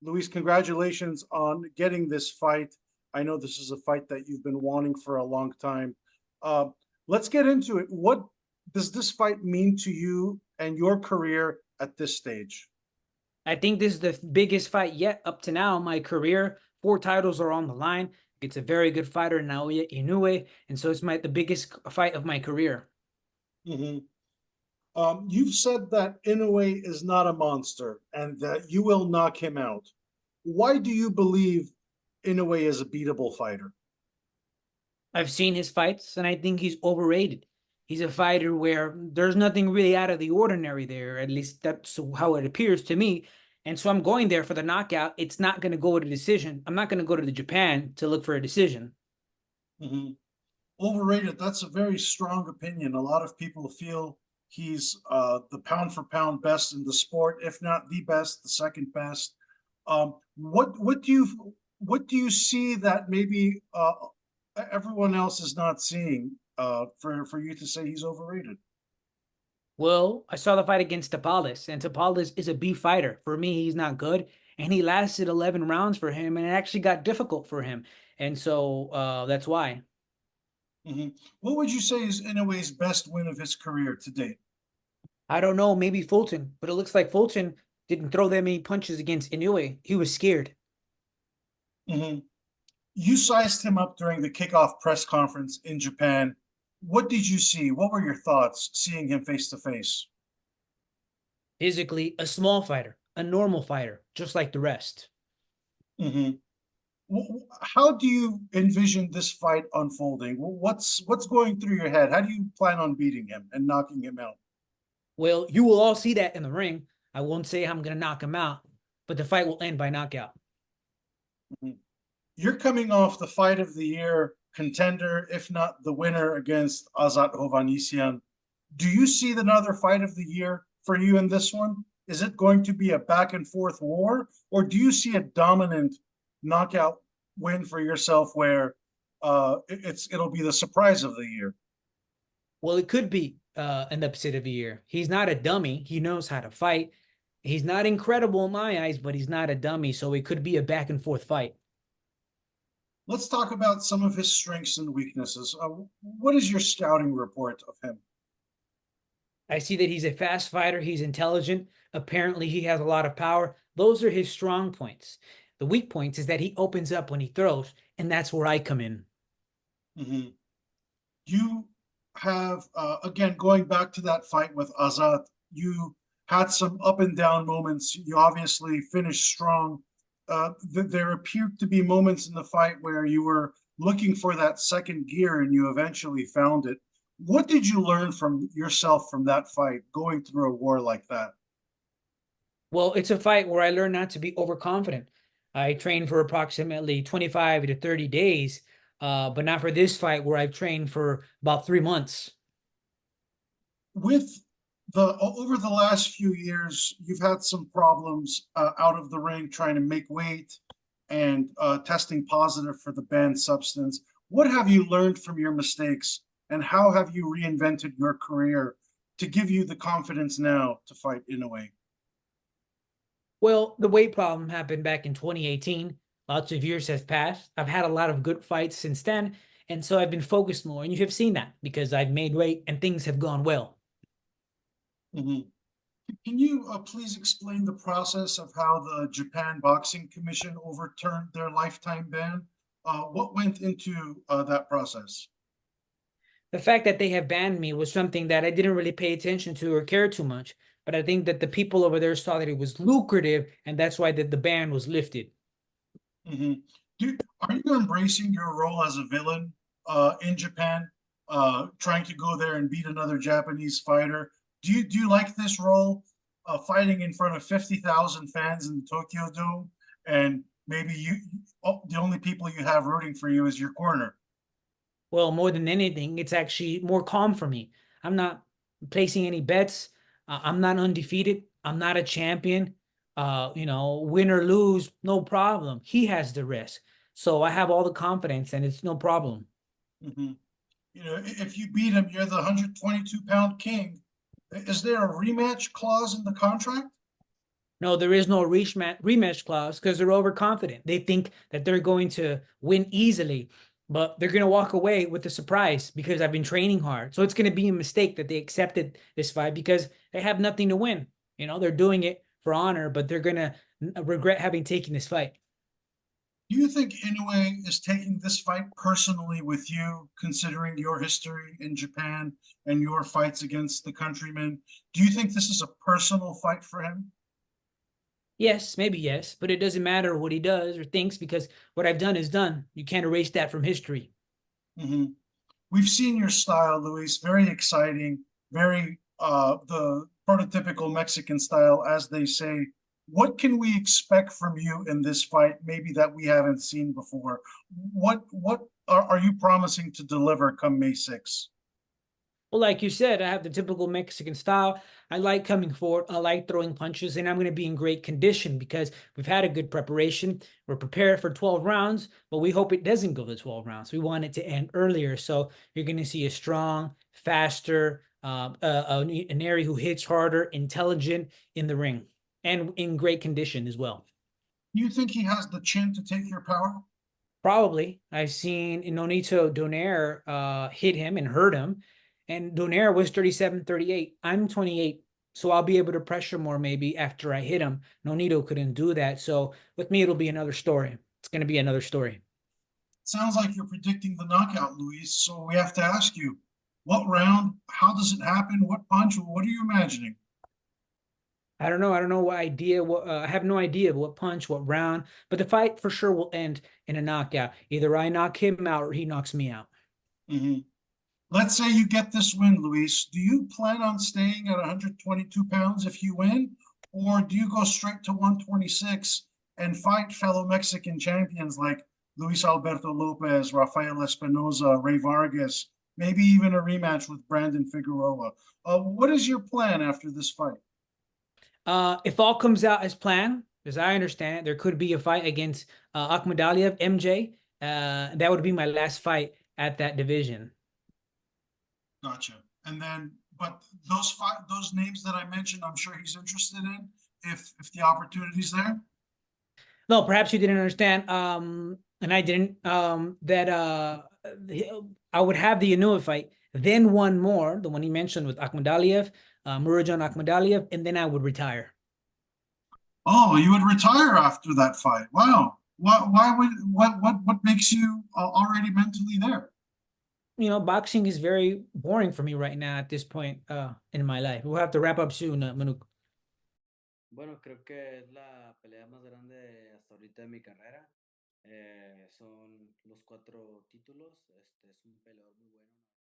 Luis, congratulations on getting this fight. I know this is a fight that you've been wanting for a long time. Uh, let's get into it. What does this fight mean to you and your career at this stage? I think this is the biggest fight yet up to now in my career. 4 titles are on the line. It's a very good fighter, Naoya Inoue, and so it's the biggest fight of my career. Mhm. You've said that Inoue is not a monster and that you will knock him out. Why do you believe Inoue is a beatable fighter? I've seen his fights, and I think he's overrated. He's a fighter where there's nothing really out of the ordinary there. At least that's how it appears to me. And so I'm going there for the knockout. It's not going to go to decision. I'm not going to go to the Japan to look for a decision. Mhm. Overrated. That's a very strong opinion. A lot of people feel he's the pound for pound best in the sport, if not the best, the second best. What do you see that maybe everyone else is not seeing for you to say he's overrated? Well, I saw the fight against Tapales, and Tapales is a B fighter. For me, he's not good, and he lasted 11 rounds for him, and it actually got difficult for him. And so that's why. Hmm. What would you say is Inoue's best win of his career to date? I don't know, maybe Fulton, but it looks like Fulton didn't throw that many punches against Inoue. He was scared. Hmm. You sized him up during the kickoff press conference in Japan. What did you see? What were your thoughts seeing him face to face? Physically, a small fighter, a normal fighter, just like the rest. Mhm. How do you envision this fight unfolding? What's going through your head? How do you plan on beating him and knocking him out? Well, you will all see that in the ring. I won't say I'm going to knock him out, but the fight will end by knockout. Mhm. You're coming off the fight of the year contender, if not the winner against Azat Hovhannisyan. Do you see another fight of the year for you in this one? Is it going to be a back and forth war, or do you see a dominant knockout win for yourself where it'll be the surprise of the year? Well, it could be an upset of the year. He's not a dummy. He knows how to fight. He's not incredible in my eyes, but he's not a dummy. So it could be a back and forth fight. Let's talk about some of his strengths and weaknesses. What is your scouting report of him? I see that he's a fast fighter. He's intelligent. Apparently, he has a lot of power. Those are his strong points. The weak points is that he opens up when he throws, and that's where I come in. Mhm. You have, again, going back to that fight with Azat, you had some up and down moments. You obviously finished strong. There appeared to be moments in the fight where you were looking for that second gear and you eventually found it. What did you learn from yourself from that fight going through a war like that? Well, it's a fight where I learned not to be overconfident. I trained for approximately 25 to 30 days, but not for this fight where I've trained for about 3 months. With the over the last few years, you've had some problems out of the ring trying to make weight and testing positive for the banned substance. What have you learned from your mistakes, and how have you reinvented your career to give you the confidence now to fight in a way? Well, the weight problem happened back in 2018. Lots of years have passed. I've had a lot of good fights since then, and so I've been focused more. And you have seen that because I've made weight and things have gone well. Mhm. Can you please explain the process of how the Japan Boxing Commission overturned their lifetime ban? What went into that process? The fact that they have banned me was something that I didn't really pay attention to or care too much. But I think that the people over there saw that it was lucrative, and that's why the ban was lifted. Mhm. Are you embracing your role as a villain in Japan, trying to go there and beat another Japanese fighter? Do you like this role, fighting in front of 50,000 fans in the Tokyo Dome, and maybe the only people you have rooting for you is your corner? Well, more than anything, it's actually more calm for me. I'm not placing any bets. I'm not undefeated. I'm not a champion. Win or lose, no problem. He has the risk. So I have all the confidence and it's no problem. Mhm. If you beat him, you're the 122-pound king. Is there a rematch clause in the contract? No, there is no rematch clause because they're overconfident. They think that they're going to win easily, but they're going to walk away with the surprise because I've been training hard. So it's going to be a mistake that they accepted this fight because they have nothing to win. You know, they're doing it for honor, but they're going to regret having taken this fight. Do you think Inoue is taking this fight personally with you, considering your history in Japan and your fights against the countrymen? Do you think this is a personal fight for him? Yes, maybe yes, but it doesn't matter what he does or thinks because what I've done is done. You can't erase that from history. Mm-hmm. We've seen your style, Luis. Very exciting, very the prototypical Mexican style, as they say. What can we expect from you in this fight, maybe that we haven't seen before? What are you promising to deliver come May 6th? Well, like you said, I have the typical Mexican style. I like coming forward. I like throwing punches, and I'm going to be in great condition because we've had a good preparation. We're prepared for 12 rounds, but we hope it doesn't go to 12 rounds. We want it to end earlier. So you're going to see a strong, faster, an area who hits harder, intelligent in the ring, and in great condition as well. Do you think he has the chin to take your power? Probably. I've seen Nonito Donaire hit him and hurt him. And Donaire was 37-38. I'm 28. So I'll be able to pressure more maybe after I hit him. Nonito couldn't do that. So with me, it'll be another story. It's going to be another story. Sounds like you're predicting the knockout, Luis. So we have to ask you, what round? How does it happen? What punch? What are you imagining? I don't know. I don't know what idea. I have no idea what punch, what round. But the fight for sure will end in a knockout. Either I knock him out or he knocks me out. Mm-hmm. Let's say you get this win, Luis. Do you plan on staying at 122 pounds if you win? Or do you go straight to 126 and fight fellow Mexican champions like Luis Alberto Lopez, Rafael Espinoza, Ray Vargas, maybe even a rematch with Brandon Figueroa? What is your plan after this fight? If all comes out as planned, as I understand it, there could be a fight against Akhmadaliev, MJ. That would be my last fight at that division. Gotcha. And then, but those names that I mentioned, I'm sure he's interested in if the opportunity's there. No, perhaps you didn't understand, and I didn't. That I would have the Inoue fight, then one more, the one he mentioned with Akhmadaliev, Murodjon Akhmadaliev, and then I would retire. Oh, you would retire after that fight. Wow. Why would what makes you already mentally there? You know, boxing is very boring for me right now at this point in my life. We'll have to wrap up soon, Manuk. Bueno, creo que es la pelea más grande hasta ahorita de mi carrera. Son los 4 títulos. Es un peleador muy bueno.